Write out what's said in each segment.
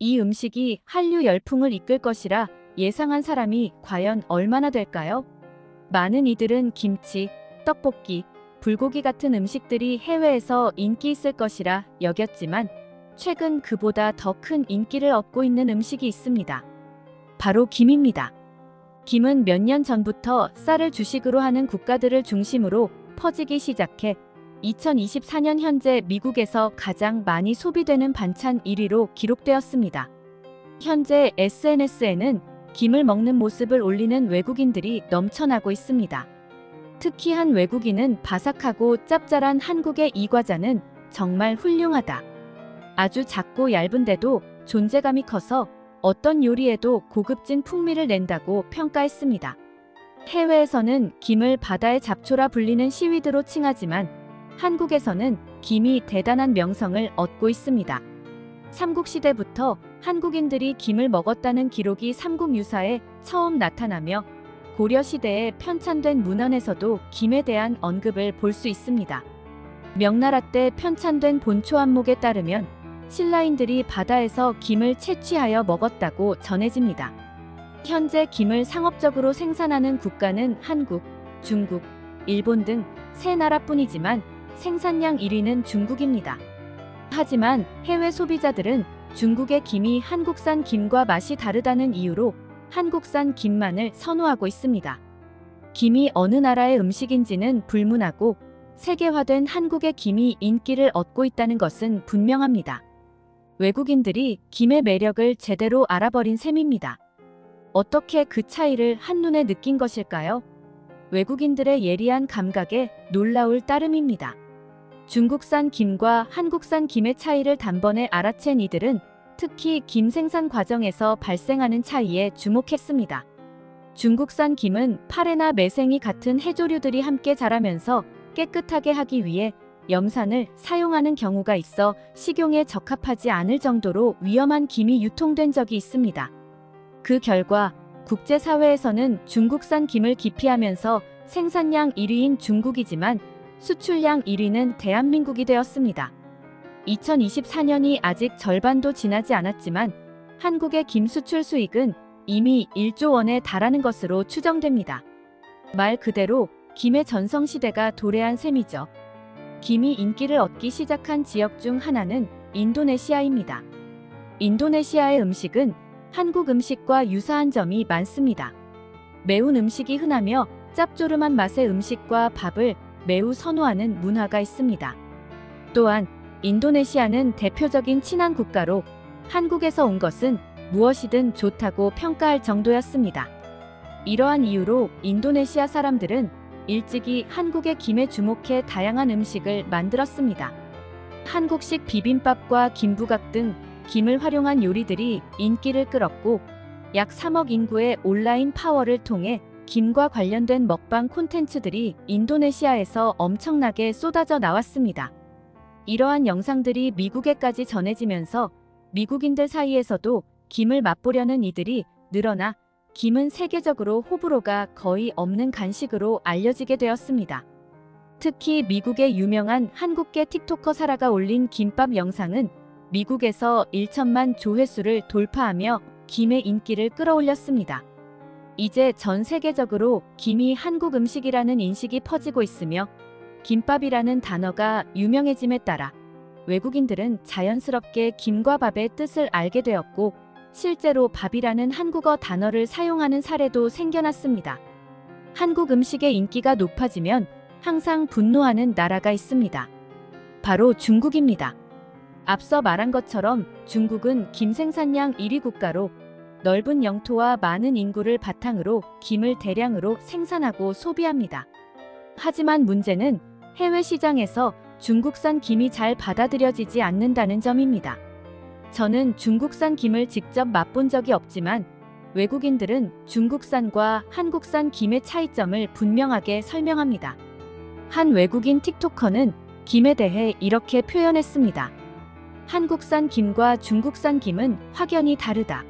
이 음식이 한류 열풍을 이끌 것이라 예상한 사람이 과연 얼마나 될까요? 많은 이들은 김치, 떡볶이, 불고기 같은 음식들이 해외에서 인기 있을 것이라 여겼지만 최근 그보다 더 큰 인기를 얻고 있는 음식이 있습니다. 바로 김입니다. 김은 몇 년 전부터 쌀을 주식으로 하는 국가들을 중심으로 퍼지기 시작해 2024년 현재 미국에서 가장 많이 소비되는 반찬 1위로 기록되었습니다. 현재 SNS에는 김을 먹는 모습을 올리는 외국인들이 넘쳐나고 있습니다. 특히 한 외국인은 바삭하고 짭짤한 한국의 이 과자는 정말 훌륭하다. 아주 작고 얇은데도 존재감이 커서 어떤 요리에도 고급진 풍미를 낸다고 평가했습니다. 해외에서는 김을 바다의 잡초라 불리는 시위드로 칭하지만 한국에서는 김이 대단한 명성을 얻고 있습니다. 삼국시대부터 한국인들이 김을 먹었다는 기록이 삼국유사에 처음 나타나며 고려시대에 편찬된 문헌에서도 김에 대한 언급을 볼 수 있습니다. 명나라 때 편찬된 본초안목에 따르면 신라인들이 바다에서 김을 채취하여 먹었다고 전해집니다. 현재 김을 상업적으로 생산하는 국가는 한국, 중국, 일본 등 세 나라뿐이지만 생산량 1위는 중국입니다. 하지만 해외 소비자들은 중국의 김이 한국산 김과 맛이 다르다는 이유로 한국산 김만을 선호하고 있습니다. 김이 어느 나라의 음식인지는 불문하고 세계화된 한국의 김이 인기를 얻고 있다는 것은 분명합니다. 외국인들이 김의 매력을 제대로 알아버린 셈입니다. 어떻게 그 차이를 한눈에 느낀 것일까요? 외국인들의 예리한 감각에 놀라울 따름입니다. 중국산 김과 한국산 김의 차이를 단번에 알아챈 이들은 특히 김 생산 과정에서 발생하는 차이에 주목했습니다. 중국산 김은 파래나 매생이 같은 해조류들이 함께 자라면서 깨끗하게 하기 위해 염산을 사용하는 경우가 있어 식용에 적합하지 않을 정도로 위험한 김이 유통된 적이 있습니다. 그 결과 국제사회에서는 중국산 김을 기피하면서 생산량 1위인 중국이지만 수출량 1위는 대한민국이 되었습니다. 2024년이 아직 절반도 지나지 않았지만 한국의 김 수출 수익은 이미 1조 원에 달하는 것으로 추정됩니다. 말 그대로 김의 전성시대가 도래한 셈이죠. 김이 인기를 얻기 시작한 지역 중 하나는 인도네시아입니다. 인도네시아의 음식은 한국 음식과 유사한 점이 많습니다. 매운 음식이 흔하며 짭조름한 맛의 음식과 밥을 매우 선호하는 문화가 있습니다. 또한 인도네시아는 대표적인 친한 국가로 한국에서 온 것은 무엇이든 좋다고 평가할 정도였습니다. 이러한 이유로 인도네시아 사람들은 일찍이 한국의 김에 주목해 다양한 음식을 만들었습니다. 한국식 비빔밥과 김부각 등 김을 활용한 요리들이 인기를 끌었고 약 3억 인구의 온라인 파워를 통해 김과 관련된 먹방 콘텐츠들이 인도네시아에서 엄청나게 쏟아져 나왔습니다. 이러한 영상들이 미국에까지 전해지면서 미국인들 사이에서도 김을 맛보려는 이들이 늘어나 김은 세계적으로 호불호가 거의 없는 간식으로 알려지게 되었습니다. 특히 미국의 유명한 한국계 틱토커 사라가 올린 김밥 영상은 미국에서 1천만 조회수를 돌파하며 김의 인기를 끌어올렸습니다. 이제 전 세계적으로 김이 한국 음식이라는 인식이 퍼지고 있으며 김밥이라는 단어가 유명해짐에 따라 외국인들은 자연스럽게 김과 밥의 뜻을 알게 되었고 실제로 밥이라는 한국어 단어를 사용하는 사례도 생겨났습니다. 한국 음식의 인기가 높아지면 항상 분노하는 나라가 있습니다. 바로 중국입니다. 앞서 말한 것처럼 중국은 김 생산량 1위 국가로 넓은 영토와 많은 인구를 바탕으로 김을 대량으로 생산하고 소비합니다. 하지만 문제는 해외 시장에서 중국산 김이 잘 받아들여지지 않는다는 점입니다. 저는 중국산 김을 직접 맛본 적이 없지만 외국인들은 중국산과 한국산 김의 차이점을 분명하게 설명합니다. 한 외국인 틱토커는 김에 대해 이렇게 표현했습니다. 한국산 김과 중국산 김은 확연히 다르다.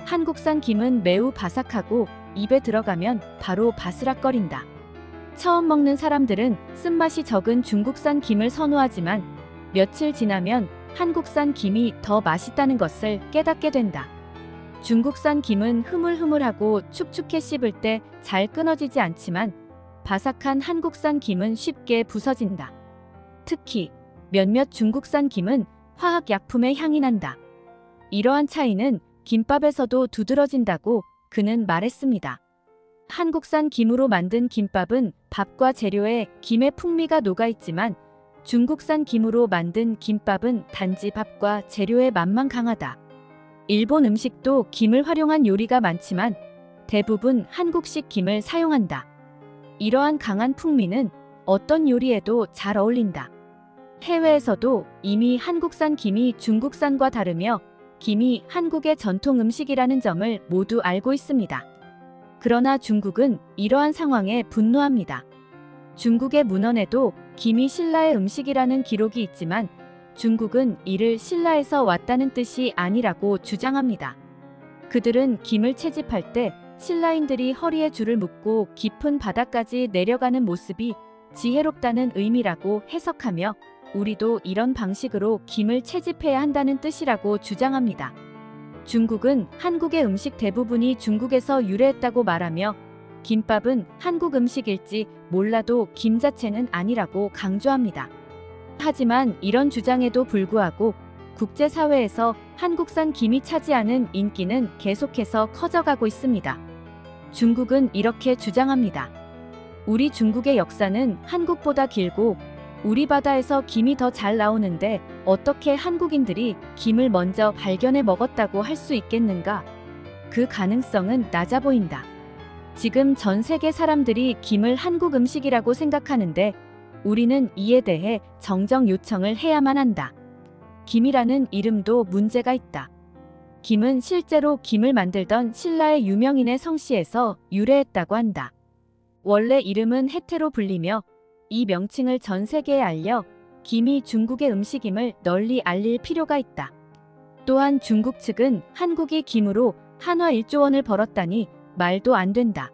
한국산 김은 매우 바삭하고 입에 들어가면 바로 바스락거린다. 처음 먹는 사람들은 쓴맛이 적은 중국산 김을 선호하지만 며칠 지나면 한국산 김이 더 맛있다는 것을 깨닫게 된다. 중국산 김은 흐물흐물하고 축축해 씹을 때 잘 끊어지지 않지만 바삭한 한국산 김은 쉽게 부서진다. 특히 몇몇 중국산 김은 화학약품의 향이 난다. 이러한 차이는 김밥에서도 두드러진다고 그는 말했습니다. 한국산 김으로 만든 김밥은 밥과 재료에 김의 풍미가 녹아있지만 중국산 김으로 만든 김밥은 단지 밥과 재료의 맛만 강하다. 일본 음식도 김을 활용한 요리가 많지만 대부분 한국식 김을 사용한다. 이러한 강한 풍미는 어떤 요리에도 잘 어울린다. 해외에서도 이미 한국산 김이 중국산과 다르며 김이 한국의 전통 음식이라는 점을 모두 알고 있습니다. 그러나 중국은 이러한 상황에 분노합니다. 중국의 문헌에도 김이 신라의 음식이라는 기록이 있지만 중국은 이를 신라에서 왔다는 뜻이 아니라고 주장합니다. 그들은 김을 채집할 때 신라인들이 허리에 줄을 묶고 깊은 바다까지 내려가는 모습이 지혜롭다는 의미라고 해석하며 우리도 이런 방식으로 김을 채집해야 한다는 뜻이라고 주장합니다. 중국은 한국의 음식 대부분이 중국에서 유래했다고 말하며 김밥은 한국 음식일지 몰라도 김 자체는 아니라고 강조합니다. 하지만 이런 주장에도 불구하고 국제사회에서 한국산 김이 차지하는 인기는 계속해서 커져가고 있습니다. 중국은 이렇게 주장합니다. 우리 중국의 역사는 한국보다 길고 우리 바다에서 김이 더 잘 나오는데 어떻게 한국인들이 김을 먼저 발견해 먹었다고 할 수 있겠는가? 그 가능성은 낮아 보인다. 지금 전 세계 사람들이 김을 한국 음식이라고 생각하는데 우리는 이에 대해 정정 요청을 해야만 한다. 김이라는 이름도 문제가 있다. 김은 실제로 김을 만들던 신라의 유명인의 성씨에서 유래했다고 한다. 원래 이름은 해태로 불리며 이 명칭을 전 세계에 알려 김이 중국의 음식임을 널리 알릴 필요가 있다. 또한 중국 측은 한국이 김으로 한화 1조 원을 벌었다니 말도 안 된다.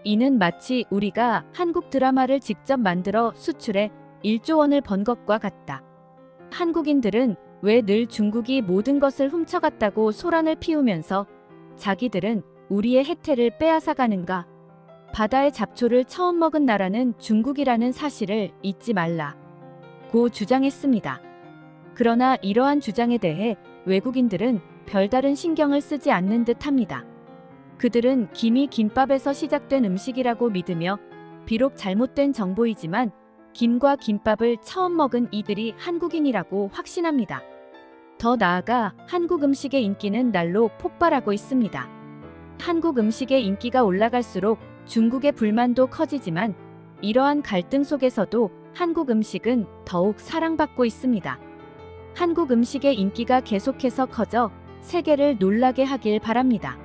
이는 마치 우리가 한국 드라마를 직접 만들어 수출해 1조 원을 번 것과 같다. 한국인들은 왜 늘 중국이 모든 것을 훔쳐갔다고 소란을 피우면서 자기들은 우리의 혜태를 빼앗아가는가? 바다의 잡초를 처음 먹은 나라는 중국이라는 사실을 잊지 말라. 고 주장했습니다. 그러나 이러한 주장에 대해 외국인들은 별다른 신경을 쓰지 않는 듯합니다. 그들은 김이 김밥에서 시작된 음식이라고 믿으며 비록 잘못된 정보이지만 김과 김밥을 처음 먹은 이들이 한국인이라고 확신합니다. 더 나아가 한국 음식의 인기는 날로 폭발하고 있습니다. 한국 음식의 인기가 올라갈수록 중국의 불만도 커지지만 이러한 갈등 속에서도 한국 음식은 더욱 사랑받고 있습니다. 한국 음식의 인기가 계속해서 커져 세계를 놀라게 하길 바랍니다.